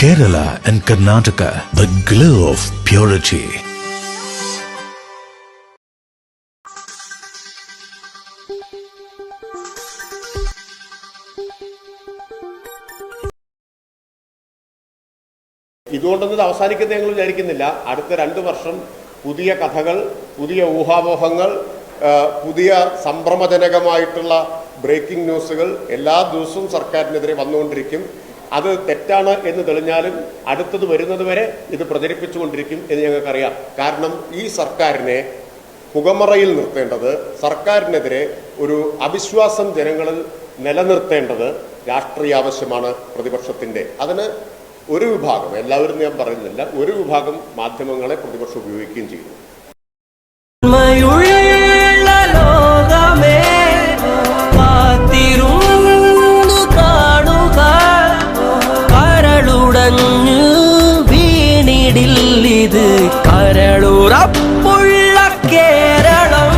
Kerala and Karnataka, the glow of purity. ഇതുകൊണ്ടൊന്നും അവസാനിക്കുന്നത് ഞങ്ങൾ വിചാരിക്കുന്നില്ല. അടുത്ത 2 വർഷം പുതിയ കഥകൾ, പുതിയ ഊഹാപോഹങ്ങൾ, പുതിയ സംഭ്രമജനകമായിട്ടുള്ള ബ്രേക്കിംഗ് ന്യൂസുകൾ എല്ലാ ദിവസവും സർക്കാരിനെതിരെ വന്നുകൊണ്ടിരിക്കും. അത് തെറ്റാണ് എന്ന് തെളിഞ്ഞാലും അടുത്തത് വരുന്നത് വരെ ഇത് പ്രചരിപ്പിച്ചുകൊണ്ടിരിക്കും എന്ന് ഞങ്ങൾക്കറിയാം. കാരണം ഈ സർക്കാരിനെ പുകമറയിൽ നിർത്തേണ്ടത്, സർക്കാരിനെതിരെ ഒരു അവിശ്വാസം ജനങ്ങളിൽ നിലനിർത്തേണ്ടത് രാഷ്ട്രീയ ആവശ്യമാണ് പ്രതിപക്ഷത്തിൻ്റെ. അതിന് ഒരു വിഭാഗം, എല്ലാവരും ഞാൻ പറയുന്നില്ല, ഒരു വിഭാഗം മാധ്യമങ്ങളെ പ്രതിപക്ഷം ഉപയോഗിക്കുകയും ചെയ്യുന്നു. വീണിടില്ലിത് കരളുറപ്പുള്ള Keralam.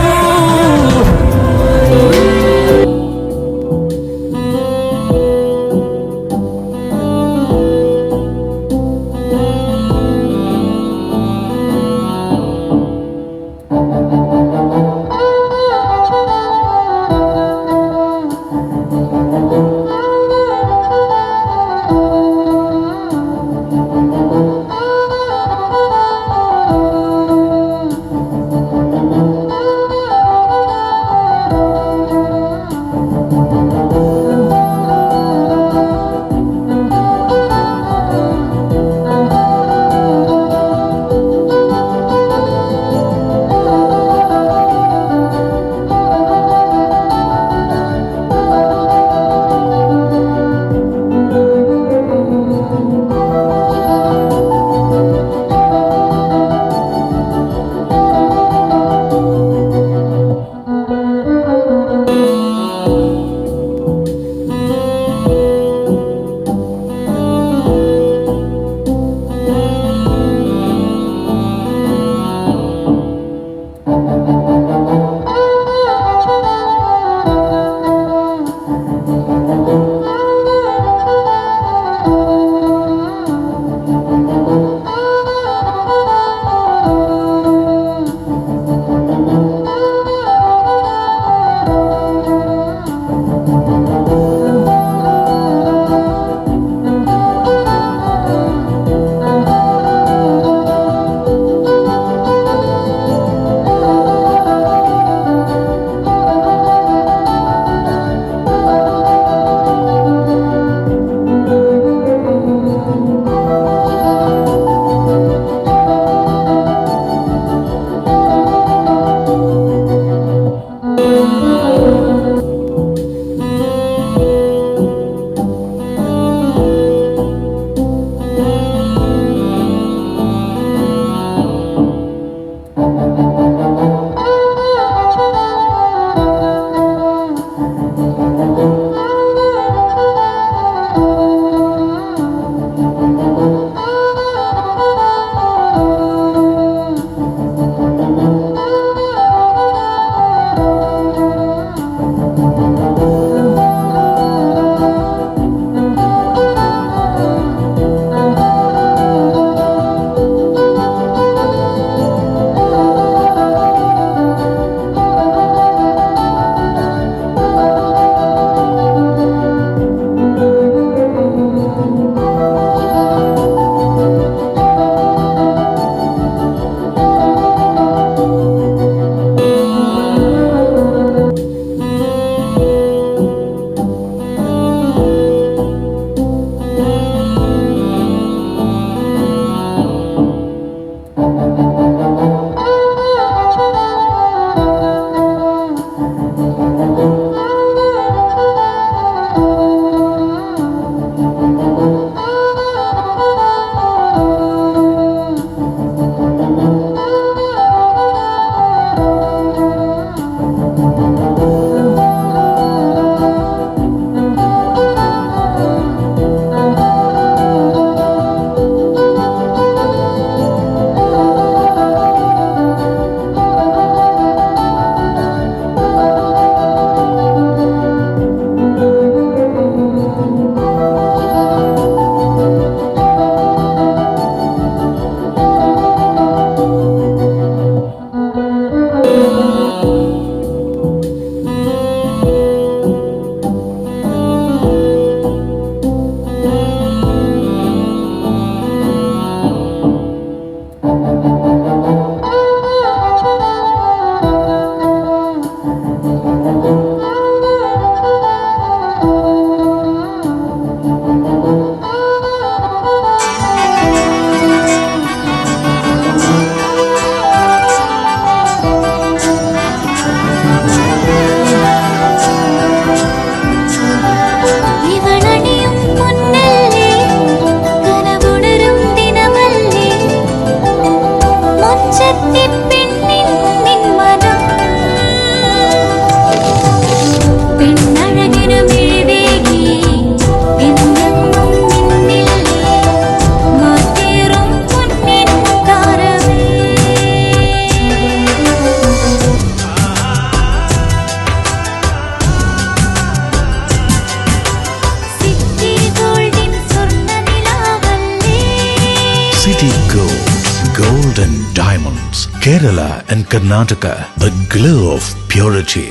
Gold and Diamonds, Kerala and Karnataka, the glow of purity.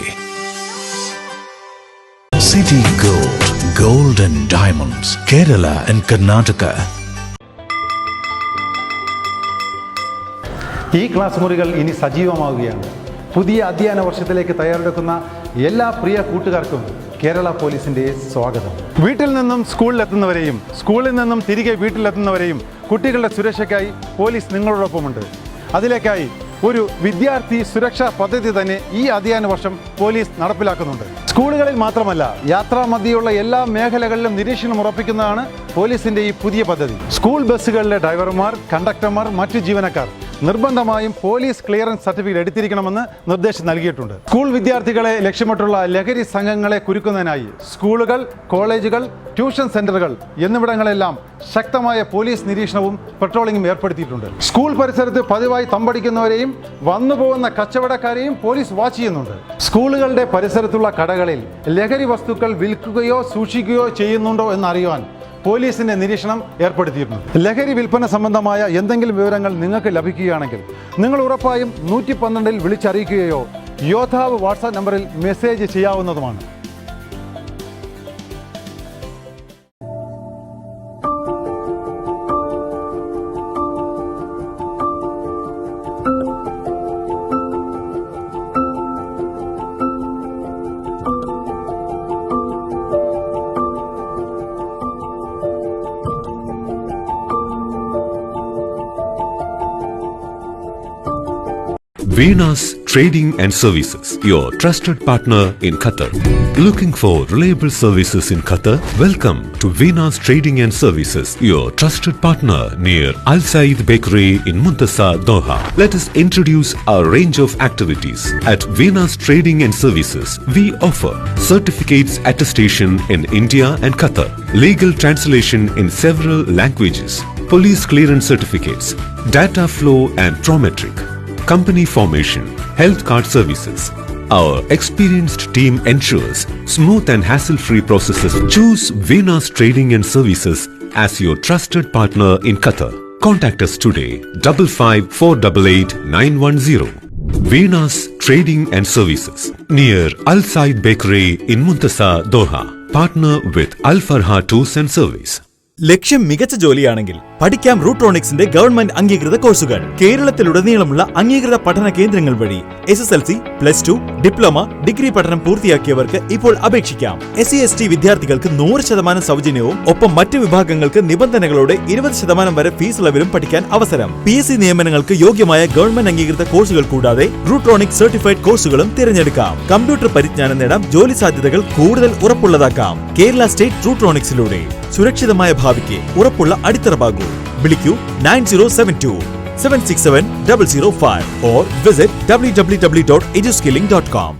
City Gold and Diamonds, Kerala and Karnataka. ഈ ക്ലാസ് മുറികൾ ഇനി സജീവമാവുകയാണ്. പുതിയ അധ്യയന വർഷത്തിലേക്ക് തയ്യാറെടുക്കുന്ന എല്ലാ പ്രിയ കൂട്ടുകാർക്കും കേരള പോലീസിൻ്റെ സ്വാഗതം. വീട്ടിൽ നിന്നും സ്കൂളിലെത്തുന്നവരെയും സ്കൂളിൽ നിന്നും തിരികെ വീട്ടിലെത്തുന്നവരെയും കുട്ടികളുടെ സുരക്ഷയ്ക്കായി പോലീസ് നിങ്ങളോടൊപ്പമുണ്ട്. അതിലേക്കായി ഒരു വിദ്യാർത്ഥി സുരക്ഷാ പദ്ധതി തന്നെ ഈ അധ്യയന വർഷം പോലീസ് നടപ്പിലാക്കുന്നുണ്ട്. സ്കൂളുകളിൽ മാത്രമല്ല, യാത്രാമധ്യയുള്ള എല്ലാ മേഖലകളിലും നിരീക്ഷണം ഉറപ്പിക്കുന്നതാണ് പോലീസിന്റെ ഈ പുതിയ പദ്ധതി. സ്കൂൾ ബസ്സുകളിലെ ഡ്രൈവർമാർ, കണ്ടക്ടർമാർ, മറ്റു ജീവനക്കാർ നിർബന്ധമായും പോലീസ് ക്ലിയറൻസ് സർട്ടിഫിക്കറ്റ് എടുത്തിരിക്കണമെന്ന് നിർദ്ദേശം നൽകിയിട്ടുണ്ട്. സ്കൂൾ വിദ്യാർത്ഥികളെ ലക്ഷ്യമിട്ടുള്ള ലഹരി സംഘങ്ങളെ കുരുക്കുന്നതിനായി സ്കൂളുകൾ, കോളേജുകൾ, ട്യൂഷൻ സെന്ററുകൾ എന്നിവിടങ്ങളെല്ലാം ശക്തമായ പോലീസ് നിരീക്ഷണവും പെട്രോളിംഗും ഏർപ്പെടുത്തിയിട്ടുണ്ട്. സ്കൂൾ പരിസരത്ത് പതിവായി തമ്പടിക്കുന്നവരെയും വന്നുപോകുന്ന കച്ചവടക്കാരെയും പോലീസ് വാച്ച് ചെയ്യുന്നുണ്ട്. സ്കൂളുകളുടെ പരിസരത്തുള്ള കടകളിൽ ലഹരി വസ്തുക്കൾ വിൽക്കുകയോ സൂക്ഷിക്കുകയോ ചെയ്യുന്നുണ്ടോ എന്നറിയുവാൻ പോലീസിന്റെ നിരീക്ഷണം ഏർപ്പെടുത്തിയിട്ടുണ്ട്. ലഹരി വിൽപ്പന സംബന്ധമായ എന്തെങ്കിലും വിവരങ്ങൾ നിങ്ങൾക്ക് ലഭിക്കുകയാണെങ്കിൽ നിങ്ങൾ ഉറപ്പായും 112 വിളിച്ചറിയിക്കുകയോ യോദ്ധാവ് വാട്സാപ്പ് നമ്പറിൽ message ചെയ്യാവുന്നതുമാണ്. Venus Trading and Services, your trusted partner in Qatar. Looking for reliable services in Qatar? Welcome to Venus Trading and Services, your trusted partner near Al Said Bakery in Muntasa, Doha. Let us introduce our range of activities. At Venus Trading and Services, we offer certificates attestation in India and Qatar, legal translation in several languages, police clearance certificates, data flow and prometric, company formation, health card services. Our experienced team ensures smooth and hassle-free processes. Choose Venus Trading and Services as your trusted partner in Qatar. Contact us today, 55488910. Venus Trading and Services, near Al Said Bakery in Muntasa, Doha. Partner with Al Farha Tours and Service. ലക്ഷ്യം മികച്ച ജോലിയാണെങ്കിൽ പഠിക്കാം റൂട്രോണിക്സിന്റെ government അംഗീകൃത കോഴ്സുകൾ. കേരളത്തിലുടനീളമുള്ള അംഗീകൃത പഠന കേന്ദ്രങ്ങൾ വഴി SSLC, +2, diploma, degree പഠനം പൂർത്തിയാക്കിയവർക്ക് ഇപ്പോൾ അപേക്ഷിക്കാം. SC/ST വിദ്യാർത്ഥികൾക്ക് 100% സൗജന്യവും ഒപ്പം മറ്റ് വിഭാഗങ്ങൾക്ക് നിബന്ധനകളോടെ 20% വരെ ഫീസ് ഇളവിലും പഠിക്കാൻ അവസരം. PSC നിയമനങ്ങൾക്ക് യോഗ്യമായ ഗവൺമെന്റ് അംഗീകൃത കോഴ്സുകൾ കൂടാതെ റൂട്രോണിക്സ് സർട്ടിഫൈഡ് കോഴ്സുകളും തിരഞ്ഞെടുക്കാം. കമ്പ്യൂട്ടർ പരിജ്ഞാനം നേടാം, ജോലി സാധ്യതകൾ കൂടുതൽ ഉറപ്പുള്ളതാക്കാം. കേരള സ്റ്റേറ്റ് റൂട്രോണിക്സിലൂടെ സുരക്ഷിതമായ ഭാവിക്ക് ഉറപ്പുള്ള അടിത്തറവാകൂ. വിളിക്കൂ 9072-767-005 or visit www.eduskilling.com.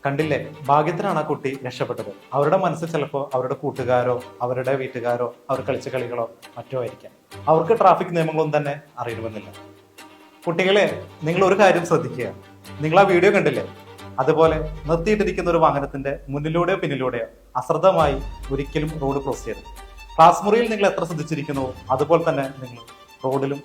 കണ്ടില്ലേ, ഭാഗ്യത്തിനാണ് ആ കുട്ടി രക്ഷപ്പെട്ടത്. അവരുടെ മനസ്സിൽ ചിലപ്പോൾ അവരുടെ കൂട്ടുകാരോ അവരുടെ വീട്ടുകാരോ അവർ കളിച്ച കളികളോ മറ്റോ ആയിരിക്കാം. അവർക്ക് ട്രാഫിക് നിയമങ്ങളൊന്നും തന്നെ അറിയണമെന്നില്ല. കുട്ടികളെ, നിങ്ങൾ ഒരു കാര്യം ശ്രദ്ധിക്കുക. നിങ്ങൾ ആ വീഡിയോ കണ്ടില്ലേ? അതുപോലെ നിർത്തിയിട്ടിരിക്കുന്ന ഒരു വാഹനത്തിന്റെ മുന്നിലൂടെയോ പിന്നിലൂടെയോ അശ്രദ്ധമായി ഒരിക്കലും റോഡ് ക്രോസ് ചെയ്യരുത്. ക്ലാസ് മുറിയിൽ നിങ്ങൾ എത്ര ശ്രദ്ധിച്ചിരിക്കുന്നു അതുപോലെ തന്നെ നിങ്ങൾ റോഡിലും